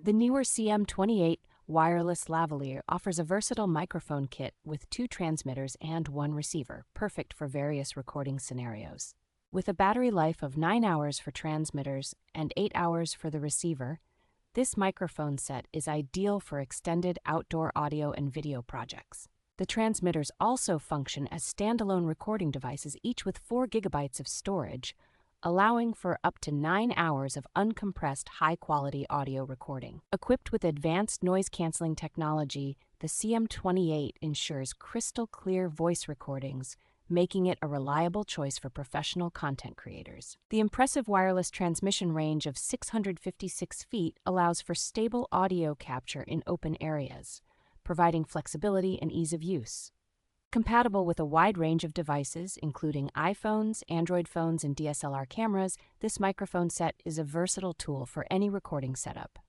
The NEEWER CM28 Wireless Lavalier offers a versatile microphone kit with 2 transmitters and 1 receiver, perfect for various recording scenarios. With a battery life of 9 hours for transmitters and 8 hours for the receiver, this microphone set is ideal for extended outdoor audio and video projects. The transmitters also function as standalone recording devices, each with 4 gigabytes of storage, allowing for up to 9 hours of uncompressed high-quality audio recording. Equipped with advanced noise-canceling technology, the CM28 ensures crystal-clear voice recordings, making it a reliable choice for professional content creators. The impressive wireless transmission range of 656 feet allows for stable audio capture in open areas, providing flexibility and ease of use. Compatible with a wide range of devices, including iPhones, Android phones, and DSLR cameras, this microphone set is a versatile tool for any recording setup.